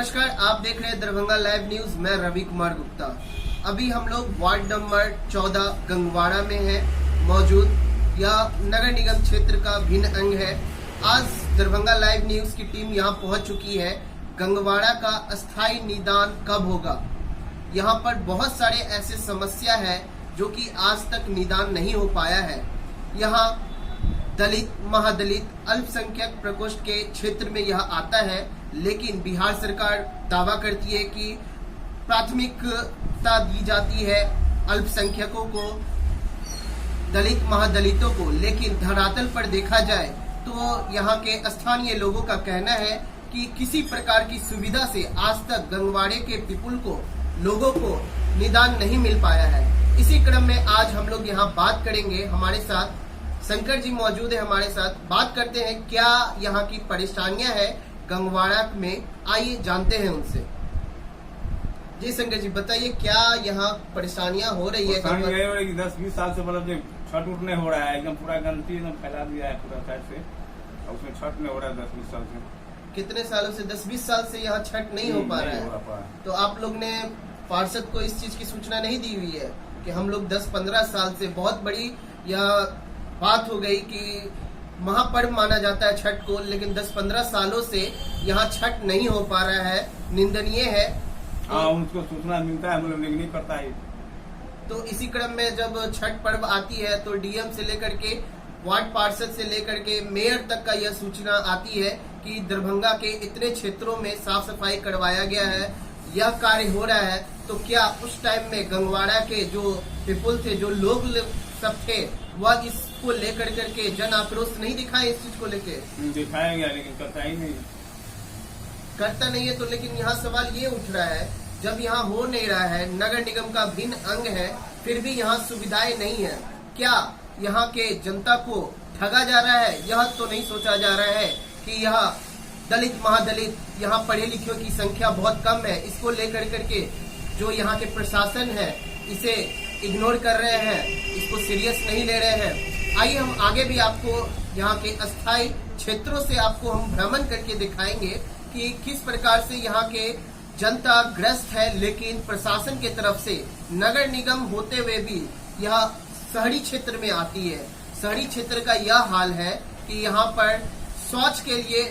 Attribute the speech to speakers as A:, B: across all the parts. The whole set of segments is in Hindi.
A: नमस्कार, आप देख रहे हैं दरभंगा लाइव न्यूज। मैं रवि कुमार गुप्ता। अभी हम लोग वार्ड नंबर 14 गंगवाड़ा में हैं मौजूद। यह नगर निगम क्षेत्र का भिन्न अंग है। आज दरभंगा लाइव न्यूज की टीम यहां पहुंच चुकी है। गंगवाड़ा का अस्थायी निदान कब होगा? यहां पर बहुत सारे ऐसे समस्या है जो कि आज तक निदान नहीं हो पाया है। यहाँ दलित, महादलित, अल्पसंख्यक प्रकोष्ठ के क्षेत्र में यह आता है, लेकिन बिहार सरकार दावा करती है कि प्राथमिकता दी जाती है अल्पसंख्यकों को, दलित, महादलितों को। लेकिन धरातल पर देखा जाए तो यहाँ के स्थानीय लोगों का कहना है कि किसी प्रकार की सुविधा से आज तक गंगवाड़े के पीपुल को, लोगों को निदान नहीं मिल पाया है। इसी क्रम में आज हम लोग यहाँ बात करेंगे। हमारे साथ शंकर जी मौजूद है। हमारे साथ बात करते हैं क्या यहाँ की परेशानियां हैं गंगवाड़ा में। आइए जानते हैं उनसे। जी शंकर जी, बताइए क्या यहाँ परेशानियां हो रही है?
B: 10-20 साल से मतलब छठ उठ नहीं हो रहा है, एकदम पूरा गंदगी एकदम फैला दिया है पूरा साइड से, और उसमें छठ नहीं हो रहा है 10-20 साल से।
A: कितने सालों से? 10-20 साल से यहाँ छठ नहीं हो पा रहा है। तो आप लोग ने पार्षद को इस चीज की सूचना नहीं दी हुई है कि हम लोग 10-15 साल से, बहुत बड़ी यह बात हो गई कि महापर्व माना जाता है छठ को, लेकिन 10-15 सालों से यहाँ छठ नहीं हो पा रहा है। निंदनीय है।
B: हाँ, उनको सूचना मिलता है, हम लोग नहीं करता है।
A: तो इसी क्रम में जब छठ पर्व आती है तो डीएम से लेकर के, वार्ड पार्षद से लेकर के मेयर तक का यह सूचना आती है कि दरभंगा के इतने क्षेत्रों में साफ सफाई करवाया गया है, यह कार्य हो रहा है। तो क्या उस टाइम में गंगवाड़ा के जो पीपुल थे, जो लोग सब थे, वह इसको लेकर करके जन आक्रोश नहीं दिखाए? इस चीज को लेके
B: दिखाया गया, लेकिन करता ही नहीं,
A: करता नहीं है। तो लेकिन यहाँ सवाल ये उठ रहा है, जब यहाँ हो नहीं रहा है, नगर निगम का भिन्न अंग है, फिर भी यहाँ सुविधाएं नहीं है, क्या यहाँ के जनता को ठगा जा रहा है? यह तो नहीं सोचा जा रहा है कि यह दलित, महादलित, यहाँ पढ़े लिखे की संख्या बहुत कम है, इसको लेकर करके जो यहाँ के प्रशासन है इसे इग्नोर कर रहे हैं, इसको सीरियस नहीं ले रहे हैं। आइए हम आगे भी आपको यहाँ के अस्थायी क्षेत्रों से आपको हम भ्रमण करके दिखाएंगे कि किस प्रकार से यहाँ के जनता ग्रस्त है, लेकिन प्रशासन के तरफ से, नगर निगम होते हुए भी यह शहरी क्षेत्र में आती है। शहरी क्षेत्र का यह हाल है कि यहाँ पर शौच के लिए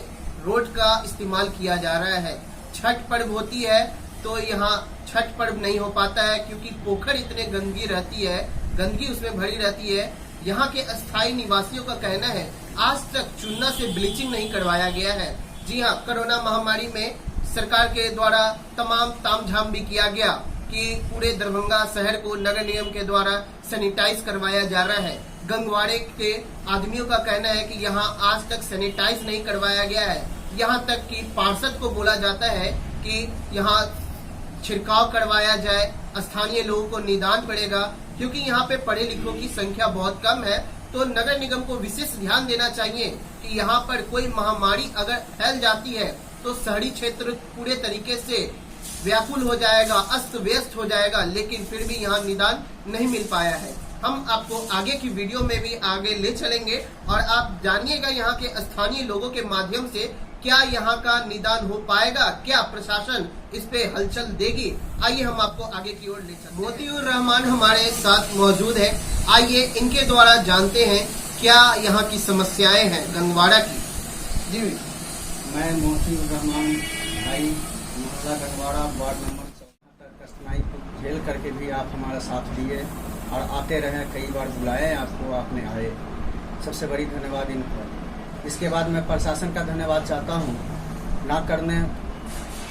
A: रोड का इस्तेमाल किया जा रहा है। छठ पर्व होती है तो यहाँ छठ पर्व नहीं हो पाता है, क्योंकि पोखर इतने गंदगी रहती है, गंदगी उसमें भरी रहती है। यहाँ के अस्थायी निवासियों का कहना है आज तक चूना से ब्लीचिंग नहीं करवाया गया है। जी हाँ, कोरोना महामारी में सरकार के द्वारा तमाम तामझाम भी किया गया कि पूरे दरभंगा शहर को नगर निगम के द्वारा सैनिटाइज करवाया जा रहा है। गंगवाड़े के आदमियों का कहना है कि यहाँ आज तक सैनिटाइज नहीं करवाया गया है। यहाँ तक कि पार्षद को बोला जाता है कि यहाँ छिड़काव करवाया जाए, स्थानीय लोगों को निदान पड़ेगा, क्योंकि यहाँ पे पढ़े लिखों की संख्या बहुत कम है। तो नगर निगम को विशेष ध्यान देना चाहिए कि यहाँ पर कोई महामारी अगर फैल जाती है तो शहरी क्षेत्र पूरे तरीके से व्याकुल हो जाएगा, अस्त व्यस्त हो जाएगा, लेकिन फिर भी यहाँ निदान नहीं मिल पाया है। हम आपको आगे की वीडियो में भी आगे ले चलेंगे और आप जानिएगा यहाँ के स्थानीय लोगों के माध्यम से क्या यहाँ का निदान हो पाएगा, क्या प्रशासन इस पे हलचल देगी। आइए हम आपको आगे की ओर ले चलते हैं। मोतीउर रहमान हमारे साथ मौजूद है। आइए इनके द्वारा जानते हैं क्या यहाँ की समस्याएं हैं गंगवाड़ा की। जी,
C: मैं मोतीउर रहमान भाई, मोहल्ला गंगवाड़ा, वार्ड नंबर 14 कस्टमाई को झेल करके भी आप हमारा साथ दिए और आते रहे, कई बार बुलाए आपको, आपने आए, सबसे बड़ी धन्यवाद इनको। इसके बाद मैं प्रशासन का धन्यवाद चाहता हूँ, ना करने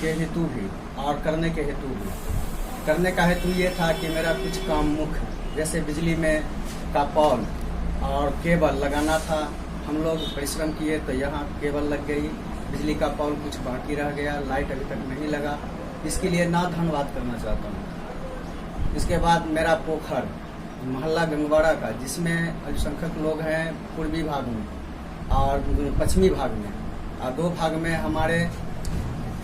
C: के हेतु भी और करने के हेतु भी। करने का हेतु ये था कि मेरा कुछ काम मुख्य, जैसे बिजली में का पोल और केबल लगाना था, हम लोग परिश्रम किए तो यहाँ केबल लग गई, बिजली का पोल कुछ बाकी रह गया, लाइट अभी तक नहीं लगा, इसके लिए ना धन्यवाद करना चाहता हूँ। इसके बाद मेरा पोखर मोहल्ला गंगवाड़ा का, जिसमें अल्पसंख्यक लोग हैं पूर्वी भाग में और पश्चिमी भाग में, और 2 भाग में हमारे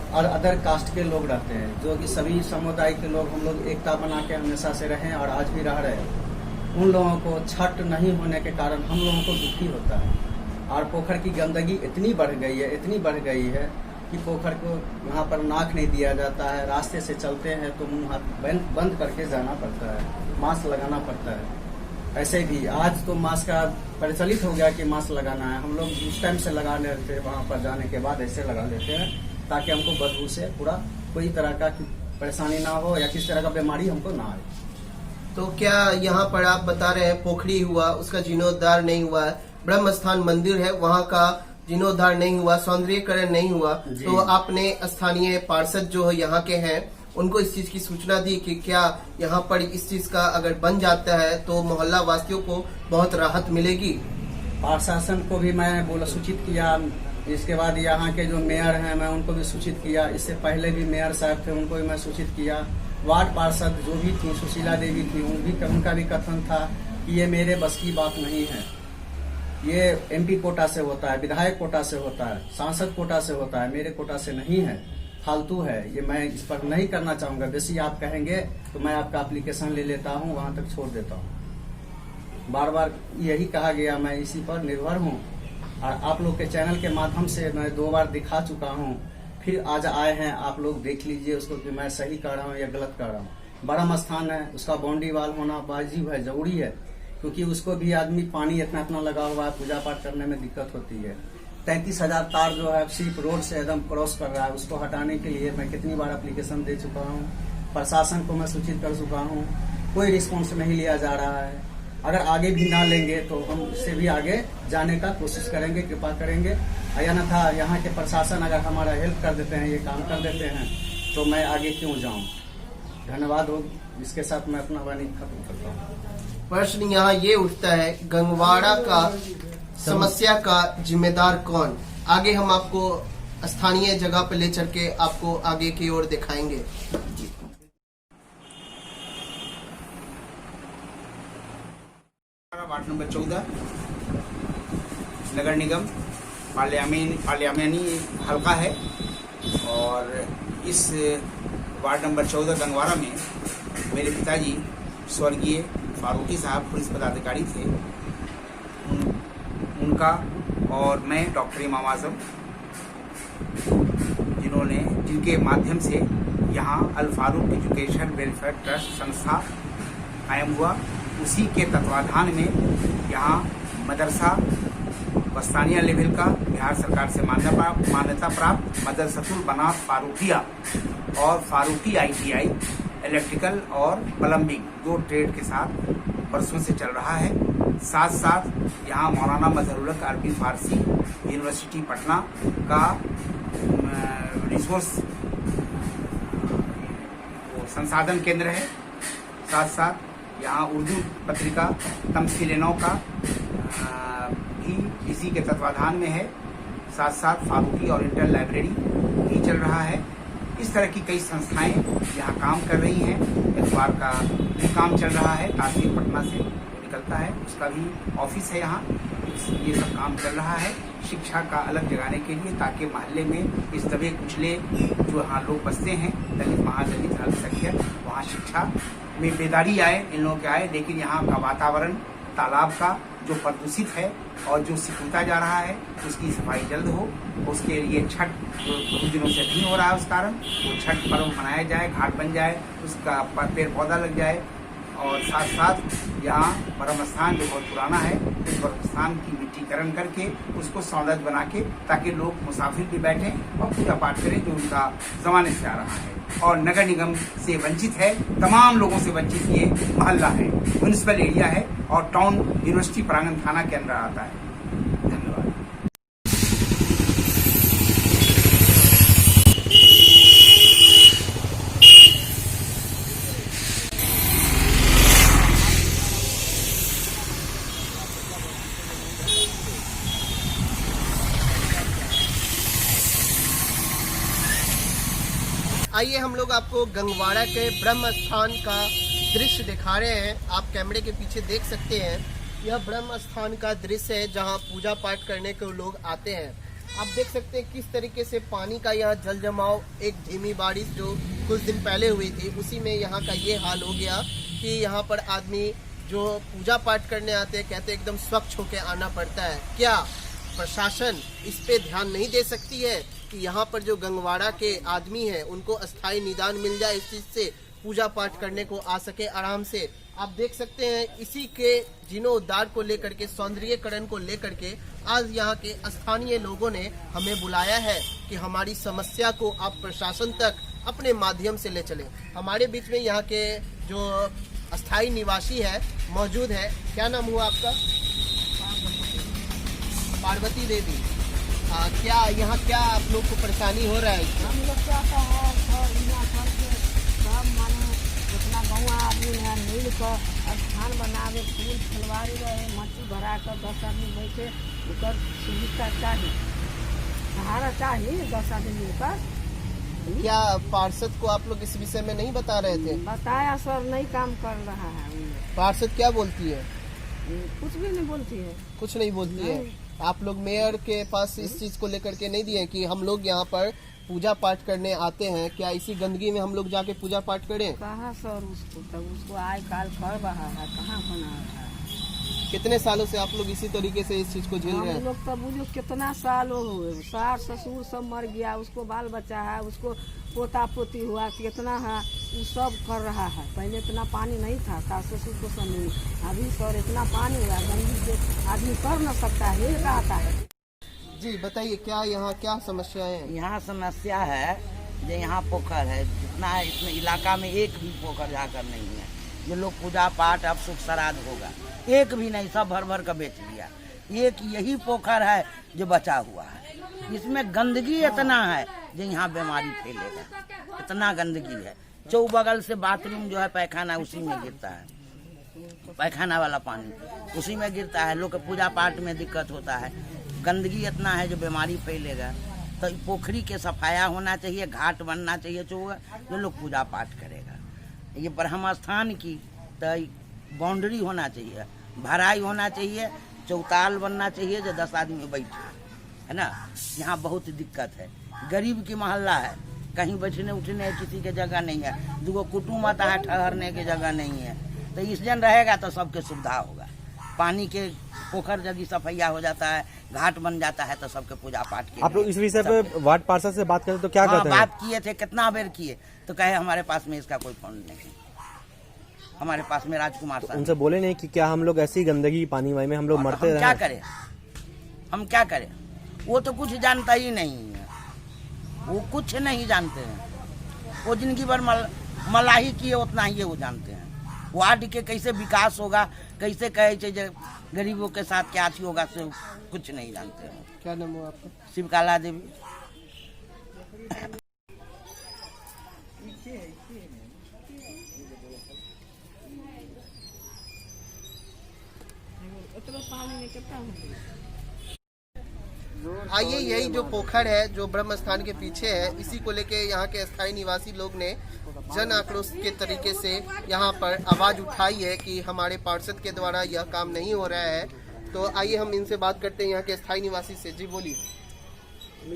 C: और अदर कास्ट के लोग रहते हैं, जो कि सभी समुदाय के लोग, हम लोग एकता बना के हमेशा से रहे और आज भी रह रहे हैं। उन लोगों को छठ नहीं होने के कारण हम लोगों को दुखी होता है। और पोखर की गंदगी इतनी बढ़ गई है, इतनी बढ़ गई है कि पोखर को यहाँ पर नाक नहीं दिया जाता है, रास्ते से चलते हैं तो मुंह हाथ बंद करके जाना पड़ता है, मास्क लगाना पड़ता है। ऐसे भी आज तो मास्क का प्रचलित हो गया कि मास्क लगाना है, हम लोग उस टाइम से लगा लेते हैं, वहाँ पर जाने के बाद ऐसे लगा लेते हैं ताकि हमको बदबू से पूरा कोई तरह का परेशानी ना हो या किसी तरह का बीमारी हमको ना आए।
A: तो क्या यहाँ पर आप बता रहे हैं पोखरी हुआ, उसका जीर्णोद्धार नहीं हुआ है, ब्रह्म स्थान मंदिर है वहाँ का जीर्णोद्धार नहीं हुआ, सौंदर्यीकरण नहीं हुआ, तो आपने स्थानीय पार्षद जो यहाँ के हैं उनको इस चीज की सूचना दी कि क्या यहाँ पर इस चीज का अगर बन जाता है तो मोहल्ला वासियों को बहुत राहत मिलेगी?
C: प्रशासन को भी मैं सूचित किया, इसके बाद यहाँ के जो मेयर हैं मैं उनको भी सूचित किया, इससे पहले भी मेयर साहब थे उनको भी मैं सूचित किया, वार्ड पार्षद जो भी थी सुशीला देवी थी उनका भी कथन था कि ये मेरे बस की बात नहीं है, ये MP कोटा से होता है, विधायक कोटा से होता है, सांसद कोटा से होता है, मेरे कोटा से नहीं है, फालतू है, ये मैं इस पर नहीं करना चाहूंगा। वैसे आप कहेंगे तो मैं आपका एप्लीकेशन ले लेता हूँ, वहां तक छोड़ देता हूँ। बार बार यही कहा गया, मैं इसी पर निर्भर हूँ और आप लोग के चैनल के माध्यम से मैं 2 बार दिखा चुका हूँ, फिर आज आए हैं, आप लोग देख लीजिए उसको कि मैं सही कर रहा हूँ या गलत कर रहा हूँ। बड़ा स्थान है, उसका बाउंड्री वाल होना वाजिब है, जरूरी है, क्योंकि उसको भी आदमी पानी इतना लगा हुआ है, पूजा पाठ करने में दिक्कत होती है। 33,000 तार जो है सिर्फ रोड से एकदम क्रॉस कर रहा है, उसको हटाने के लिए मैं कितनी बार एप्लीकेशन दे चुका हूँ, प्रशासन को मैं सूचित कर चुका हूँ, कोई रिस्पॉन्स नहीं लिया जा रहा है। अगर आगे भी ना लेंगे तो हम इससे भी आगे जाने का कोशिश करेंगे, कृपा करेंगे। या न था यहाँ के प्रशासन अगर हमारा हेल्प कर देते हैं, ये काम कर देते हैं तो मैं आगे क्यों जाऊँ। धन्यवाद हो, इसके साथ मैं अपना वाणी खत्म करता हूँ।
A: प्रश्न यहाँ ये उठता है, गंगवाड़ा का समस्या का जिम्मेदार कौन? आगे हम आपको स्थानीय जगह पर ले चल के आपको आगे की ओर दिखाएंगे।
D: वार्ड नंबर 14 नगर निगम पार्लियामेंटी हल्का है और इस वार्ड नंबर 14 गंगवाड़ा में मेरे पिताजी स्वर्गीय फारूकी साहब पुलिस पदाधिकारी थे, उनका और मैं डॉक्टर इमाम आजम, जिनके माध्यम से यहाँ अल फारूक एजुकेशन वेलफेयर ट्रस्ट संस्था कायम हुआ, उसी के तत्वाधान में यहाँ मदरसा बस्तानिया लेवल का बिहार सरकार से मान्यता प्राप्त मदरसतुल बनात फारूकिया और फारूकी ITI इलेक्ट्रिकल और प्लम्बिंग 2 ट्रेड के साथ बरसों से चल रहा है। साथ साथ यहाँ मौलाना मजहरुल हक अरबी फारसी यूनिवर्सिटी पटना का रिसोर्स संसाधन केंद्र है। साथ साथ यहाँ उर्दू पत्रिका तमसील-ए-नौ का भी इसी के तत्वाधान में है। साथ साथ फारूकी और इंटर लाइब्रेरी भी चल रहा है। इस तरह की कई संस्थाएं यहाँ काम कर रही हैं। अखबार का भी काम चल रहा है, तासीर पटना से निकलता है, उसका भी ऑफिस है यहाँ। ये सब काम चल रहा है शिक्षा का अलग जगाने के लिए, ताकि मोहल्ले में इस दबे कुचले जो यहाँ लोग बसते हैं, दलित महादलित अल्पसंख्यक, वहाँ शिक्षा में बेदारी आए, इन लोगों के आए। लेकिन यहाँ का वातावरण तालाब का जो प्रदूषित है और जो सिकुड़ता जा रहा है, उसकी सफाई जल्द हो। उसके लिए छठ जो कुछ दिनों से नहीं हो रहा है, उस कारण वो छठ पर्व मनाया जाए, घाट बन जाए, उसका पेड़ पौधा लग जाए। और साथ साथ यहाँ ब्रह्म स्थान जो बहुत पुराना है, उस ब्रह्म स्थान की मिट्टीकरण करके उसको सौंदर्य बना के, ताकि लोग मुसाफिर भी बैठें और पूजा पाठ करें, जो उनका जमाने से आ रहा है। और नगर निगम से वंचित है, तमाम लोगों से वंचित ये मोहल्ला है, म्यूनिसिपल एरिया है और टाउन यूनिवर्सिटी प्रांगण थाना के अंदर आता है। धन्यवाद।
A: आइए हम लोग आपको गंगवाड़ा के ब्रह्म स्थान का दृश्य दिखा रहे हैं। आप कैमरे के पीछे देख सकते हैं, यह ब्रह्म स्थान का दृश्य है जहां पूजा पाठ करने के लोग आते हैं। आप देख सकते हैं किस तरीके से पानी का यह जल जमाव, एक धीमी बारिश जो कुछ दिन पहले हुई थी, उसी में यहाँ का ये हाल हो गया कि यहाँ पर आदमी जो पूजा पाठ करने आते हैं, कहते हैं एकदम स्वच्छ होकर आना पड़ता है। क्या प्रशासन इस पे ध्यान नहीं दे सकती है? कि यहाँ पर जो गंगवाड़ा के आदमी हैं उनको अस्थायी निदान मिल जाए, इस चीज से पूजा पाठ करने को आ सके आराम से। आप देख सकते हैं इसी के जीर्णोद्धार को लेकर के, सौंदर्यीकरण को लेकर के आज यहाँ के स्थानीय लोगों ने हमें बुलाया है कि हमारी समस्या को आप प्रशासन तक अपने माध्यम से ले चलें। हमारे बीच में यहाँ के जो अस्थायी निवासी है मौजूद है। क्या नाम हुआ आपका? पार्वती देवी। क्या यहाँ क्या आप लोग को परेशानी हो रहा है?
E: हम लोग क्या है सब माने जितना गाँव आदमी है मिल कर स्थान बनावे, फूल फुलवारी रहे, मछली भरा कर 10 आदमी बैठे, उकर सुविधा चाहिए, सहारा चाहिए 10 आदमी मिलकर।
A: क्या पार्षद को आप लोग इस विषय में नहीं बता रहे थे?
E: बताया सर, नहीं काम कर रहा है।
A: पार्षद क्या बोलती है?
E: कुछ भी नहीं बोलती है।
A: कुछ नहीं बोलती है। आप लोग मेयर के पास इस चीज को लेकर के नहीं दिए कि हम लोग यहाँ पर पूजा पाठ करने आते हैं, क्या इसी गंदगी में हम लोग जाके पूजा पाठ करें?
E: कहा सर उसको, तब उसको आय काल कर रहा है, कहाँ बना रहा है।
A: कितने सालों से आप लोग इसी तरीके से इस चीज को झेल रहे
E: हम
A: हैं?
E: लोग तो बुझो कितना साल हो गए, सास ससुर सब मर गया, उसको बाल बच्चा है, उसको पोता पोती हुआ, कितना है, वो सब कर रहा है। पहले इतना पानी नहीं था, सास ससुर को सब नहीं, अभी सर इतना पानी हुआ, गंदगी से आदमी कर न सकता है, ये कहता है।
A: जी बताइए, क्या यहाँ क्या समस्याएं हैं?
F: यहाँ समस्या है जो यहाँ पोखर है, जितना है इसमें इलाका में एक भी पोखर जाकर नहीं है। जो लोग पूजा पाठ अब सुख श्राद्ध होगा, एक भी नहीं, सब भर भर कर बेच लिया। एक यही पोखर है जो बचा हुआ है। इसमें गंदगी इतना है जो यहाँ बीमारी फैलेगा, इतना गंदगी है। चौबगल से बाथरूम जो है, पैखाना उसी में गिरता है, पैखाना वाला पानी उसी में गिरता है। लोग के पूजा पाठ में दिक्कत होता है। गंदगी इतना है जो बीमारी फैलेगा। तो पोखरी के सफाया होना चाहिए, घाट बनना चाहिए, जो लोग पूजा पाठ करेगा। ये ब्रह्म स्थान की तो बाउंड्री होना चाहिए, भराई होना चाहिए, चौताल बनना चाहिए जो 10 आदमी बैठे, है ना। यहाँ बहुत दिक्कत है, गरीब की मोहल्ला है, कहीं बैठने उठने किसी के जगह नहीं है, दूगो कुटुम्ब आता है, ठहरने की जगह नहीं है। तो इस जन रहेगा तो सबके सुविधा होगा। पानी के पोखर जल्दी सफाया हो जाता है, घाट बन जाता है, तो सबके पूजा पाठ के।
G: आप लोग इस विषय पे वार्ड पार्षद से बात करें तो क्या कहते हैं?
F: बात किए थे, कितना बेर किए, तो कहे हमारे पास में इसका कोई फंड नहीं, हमारे पास में राजकुमार साहब।
G: उनसे बोले नहीं कि क्या हम लोग ऐसी गंदगी पानी वाई में हम लोग मरते रहे?
F: क्या करें, हम क्या करें? वो तो कुछ जानता ही नहीं है, वो कुछ नहीं जानते हैं। वो जिंदगी भर मलाही किए, उतना ही वो जानते हैं। वार्ड के कैसे विकास होगा, कैसे कहे गरीबों के साथ क्या थी होगा, से कुछ नहीं जानते हैं।
A: क्या नाम हुआ आपका?
F: शिवकाला देवी।
A: आइए, यही जो पोखर है जो ब्रह्म स्थान के पीछे है, इसी को लेके यहाँ के स्थायी निवासी लोग ने जन आक्रोश के तरीके से यहाँ पर आवाज उठाई है कि हमारे पार्षद के द्वारा यह काम नहीं हो रहा है। तो आइए हम इनसे बात करते हैं, यहाँ के स्थायी निवासी से। जी बोलिए।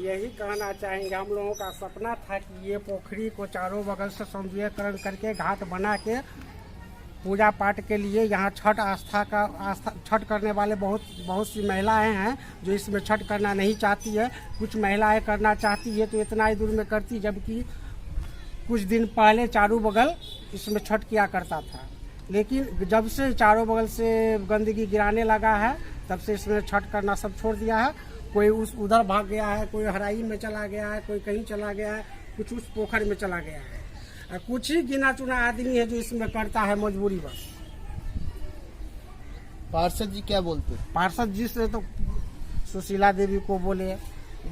H: यही कहना चाहेंगे, हम लोगों का सपना था कि ये पोखरी को चारों बगल से सौंदर्यीकरण करके घाट बना के पूजा पाठ के लिए यहाँ छठ करने वाले बहुत सी महिलाएं हैं जो इसमें छठ करना नहीं चाहती है। कुछ महिलाएं करना चाहती है तो इतना ही दूर में करती, जबकि कुछ दिन पहले चारों बगल इसमें छठ किया करता था। लेकिन जब से चारों बगल से गंदगी गिराने लगा है, तब से इसमें छठ करना सब छोड़ दिया है। कोई उधर भाग गया है, कोई हराई में चला गया है, कोई कहीं चला गया है, कुछ उस पोखर में चला गया है। कुछ ही गिना चुना आदमी है जो इसमें करता है मजबूरी बस।
A: पार्षद जी क्या बोलते?
H: पार्षद जी से तो सुशीला देवी को बोले,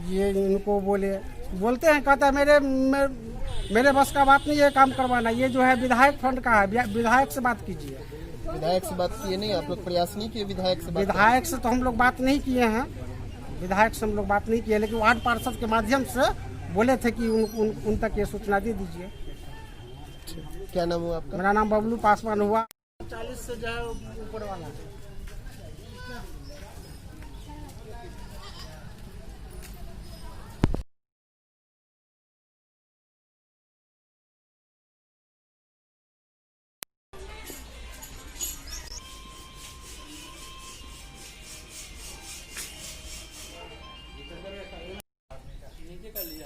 H: ये इनको बोलते हैं, कहता है मेरे बस का बात नहीं है काम करवाना, ये जो है विधायक फंड का है, विधायक से बात कीजिए।
A: विधायक से बात किए नहीं? आप लोग प्रयास नहीं किए विधायक से?
H: विधायक से तो हम लोग बात नहीं किए हैं, विधायक से हम लोग बात नहीं किए, लेकिन वार्ड पार्षद के माध्यम से बोले थे कि उन तक ये सूचना दे दीजिए।
A: क्या नाम हुआ आपका?
H: मेरा नाम बबलू पासवान हुआ। 40 से जो है ऊपर वाला है।
B: नीचे कर लिए।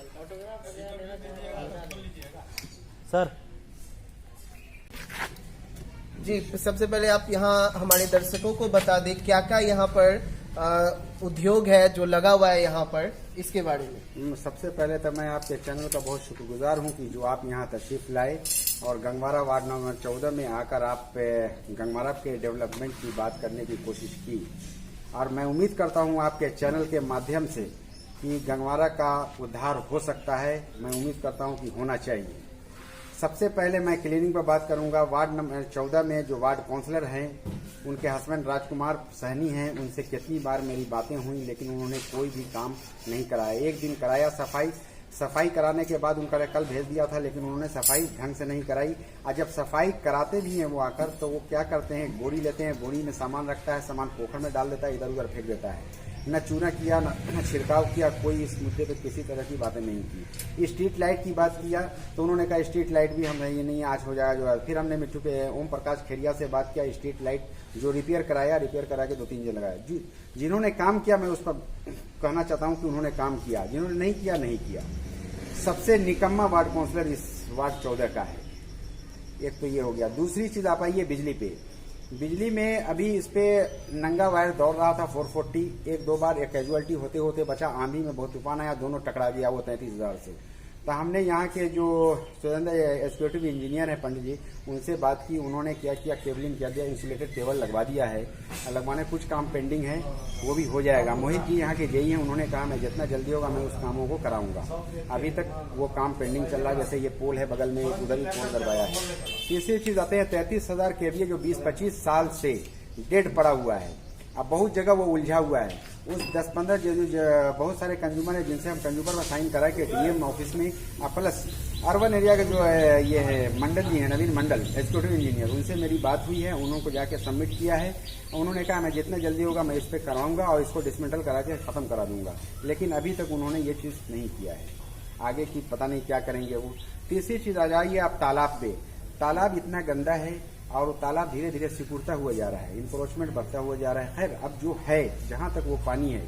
G: सर
A: जी, सबसे पहले आप यहाँ हमारे दर्शकों को बता दें क्या क्या यहाँ पर उद्योग है जो लगा हुआ है यहाँ पर, इसके बारे में।
D: सबसे पहले तो मैं आपके चैनल का बहुत शुक्रगुजार हूँ कि जो आप यहाँ तशरीफ लाए और गंगवारा वार्ड नंबर 14 में आकर आप गंगवारा के डेवलपमेंट की बात करने की कोशिश की। और मैं उम्मीद करता हूँ आपके चैनल के माध्यम से कि गंगवारा का उद्धार हो सकता है। मैं उम्मीद करता हूँ कि होना चाहिए। सबसे पहले मैं क्लीनिंग पर बात करूंगा। वार्ड नंबर 14 में जो वार्ड काउंसलर हैं, उनके हस्बैंड राजकुमार सहनी हैं, उनसे कितनी बार मेरी बातें हुई लेकिन उन्होंने कोई भी काम नहीं कराया। एक दिन कराया सफाई कराने के बाद उनका कल भेज दिया था, लेकिन उन्होंने सफाई ढंग से नहीं कराई। और जब सफाई कराते भी हैं वो आकर, तो वो क्या करते हैं, बोरी लेते हैं, बोरी में सामान रखता है, सामान पोखर में डाल देता है, इधर उधर फेंक देता है। न चूना किया न छिड़काव किया, कोई इस मुद्दे पे किसी तरह की बातें नहीं की। स्ट्रीट लाइट की बात किया तो उन्होंने कहा स्ट्रीट लाइट भी हम ये नहीं आज हो जाएगा जो है। फिर हमने मिट्टू के ओम प्रकाश खेरिया से बात किया, स्ट्रीट लाइट जो रिपेयर करा के 2-3 दिन लगाया। जिन्होंने काम किया मैं उस पर कहना चाहता हूँ कि उन्होंने काम किया, जिन्होंने नहीं किया नहीं किया। सबसे निकम्मा वार्ड काउंसलर इस वार्ड 14 का है। एक तो ये हो गया। दूसरी चीज आप आइए बिजली पे। बिजली में अभी इस पे नंगा वायर दौड़ रहा था 440, 1-2 बार एक कैजुअलिटी होते होते बचा। आंधी में बहुत तूफान आया, दोनों टकरा गया वो 33,000 से। तो हमने यहाँ के जो स्वतंत्र एक्जीक्यूटिव इंजीनियर है पंडित जी, उनसे बात की। उन्होंने क्या किया, केबलिंग कर दिया, इंसुलेटेड केबल लगवा दिया है। लगवाने कुछ काम पेंडिंग है, वो भी हो जाएगा। मोहित जी यहाँ के जेई हैं, उन्होंने कहा मैं जितना जल्दी होगा मैं उस कामों को कराऊंगा। अभी तक वो काम पेंडिंग चल रहा है। जैसे ये पोल है बगल में, उधर भी पोल करवाया है। तीसरी चीज आते हैं 33,000 केवीए जो 20-25 साल से डेड पड़ा हुआ है। अब बहुत जगह वो उलझा हुआ है। उस 10-15 जो बहुत सारे कंज्यूमर है जिनसे हम कंज्यूमर में साइन करा के डीएम ऑफिस में प्लस अर्बन एरिया के जो है ये है मंडल जी है, नवीन मंडल एक्जीक्यूटिव इंजीनियर, उनसे मेरी बात हुई है। उन्होंने को जाके सबमिट किया है। उन्होंने कहा मैं जितना जल्दी होगा मैं इस पर करवाऊंगा और इसको डिसमेंटल करा के खत्म करा दूंगा। लेकिन अभी तक उन्होंने ये चीज नहीं किया है। आगे की पता नहीं क्या करेंगे वो। तीसरी चीज आ जाइए आप तालाब पे। तालाब इतना गंदा है और तालाब धीरे धीरे सिकुड़ता हुआ जा रहा है, इंक्रोचमेंट बढ़ता हुआ जा रहा है। खैर अब जो है, जहां तक वो पानी है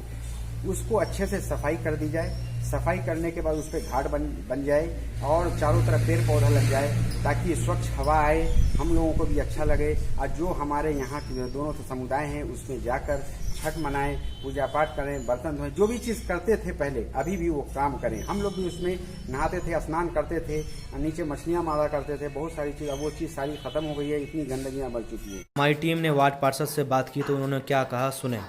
D: उसको अच्छे से सफाई कर दी जाए। सफाई करने के बाद उस पर घाट बन जाए और चारों तरफ पेड़ पौधा लग जाए ताकि स्वच्छ हवा आए, हम लोगों को भी अच्छा लगे। और जो हमारे यहाँ के दोनों समुदाय हैं उसमें जाकर छठ मनाएं, पूजा पाठ करें, बर्तन धोएं, जो भी चीज करते थे पहले अभी भी वो काम करें। हम लोग भी उसमें नहाते थे, स्नान करते थे, नीचे मछलियां मारा करते थे, बहुत सारी चीज। अब वो चीज सारी खत्म हो गई है, इतनी गंदगियां बढ़ चुकी है।
G: हमारी टीम ने वार्ड पार्षद से बात की तो उन्होंने क्या कहा, सुने।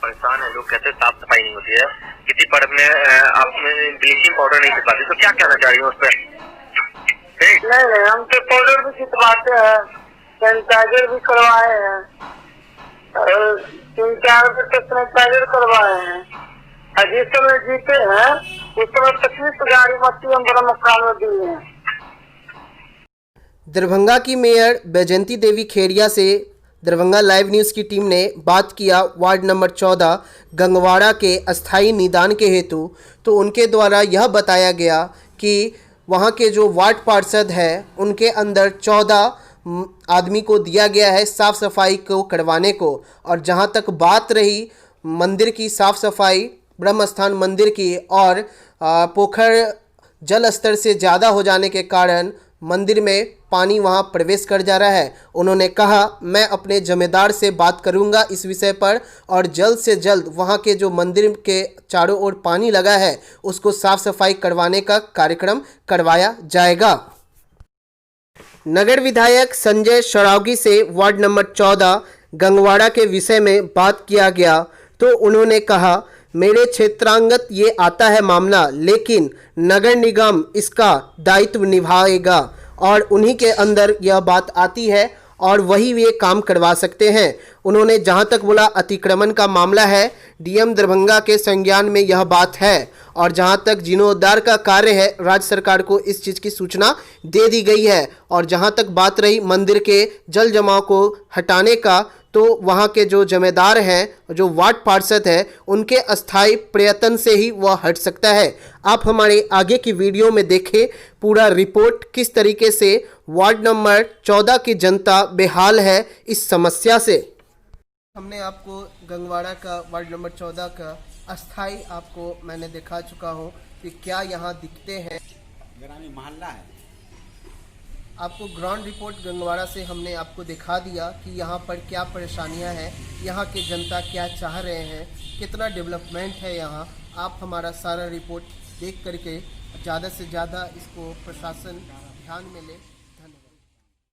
I: परेशान है लोग, कहते साफ सफाई नहीं होती है। किसी पर्व में आप ब्लीचिंग पाउडर नहीं छिटवाते, तो क्या कहना चाह रही हो उस पर?
J: नहीं, हम तो पाउडर भी छिटवाते हैं, सैनिटाइजर भी करवाए हैं, 3-4 तक सैनिटाइजर करवाए हैं। और जिस समय जीते हैं उस समय 25 गाड़ी मट्टी हम बड़ा मकान में दी है।
A: दरभंगा की मेयर बैजंती देवी खेरिया से दरभंगा लाइव न्यूज़ की टीम ने बात किया वार्ड नंबर 14 गंगवाड़ा के अस्थायी निदान के हेतु। तो उनके द्वारा यह बताया गया कि वहां के जो वार्ड पार्षद है उनके अंदर 14 आदमी को दिया गया है साफ़ सफाई को करवाने को। और जहां तक बात रही मंदिर की साफ़ सफाई, ब्रह्म स्थान मंदिर की, और पोखर जल स्तर से ज़्यादा हो जाने के कारण मंदिर में पानी वहां प्रवेश कर जा रहा है। उन्होंने कहा मैं अपने जमींदार से बात करूंगा इस विषय पर और जल्द से जल्द वहां के जो मंदिर के चारों ओर पानी लगा है उसको साफ सफाई करवाने का कार्यक्रम करवाया जाएगा। नगर विधायक संजय शरावगी से वार्ड नंबर 14 गंगवाड़ा के विषय में बात किया गया तो उन्होंने कहा मेरे क्षेत्रांगत ये आता है मामला, लेकिन नगर निगम इसका दायित्व निभाएगा और उन्हीं के अंदर यह बात आती है और वही ये काम करवा सकते हैं। उन्होंने जहां तक बोला अतिक्रमण का मामला है, डीएम दरभंगा के संज्ञान में यह बात है और जहां तक जीर्णोद्धार का कार्य है राज्य सरकार को इस चीज़ की सूचना दे दी गई है। और जहां तक बात रही मंदिर के जल जमाव को हटाने का, तो वहां के जो जिम्मेदार हैं, जो वार्ड पार्षद हैं, उनके अस्थायी प्रयत्न से ही वह हट सकता है। आप हमारे आगे की वीडियो में देखें पूरा रिपोर्ट किस तरीके से वार्ड नंबर 14 की जनता बेहाल है इस समस्या से। हमने आपको गंगवाड़ा का वार्ड नंबर 14 का अस्थाई आपको मैंने दिखा चुका हूँ कि क्या यहाँ दिखते हैं।
C: ग्रामीण मोहल्ला है।
A: आपको ग्राउंड रिपोर्ट गंगवाड़ा से हमने आपको दिखा दिया कि यहाँ पर क्या परेशानियाँ हैं, यहाँ के जनता क्या चाह रहे हैं, कितना डेवलपमेंट है यहाँ। आप हमारा सारा रिपोर्ट देख करके ज़्यादा से ज़्यादा इसको प्रशासन ध्यान में ले।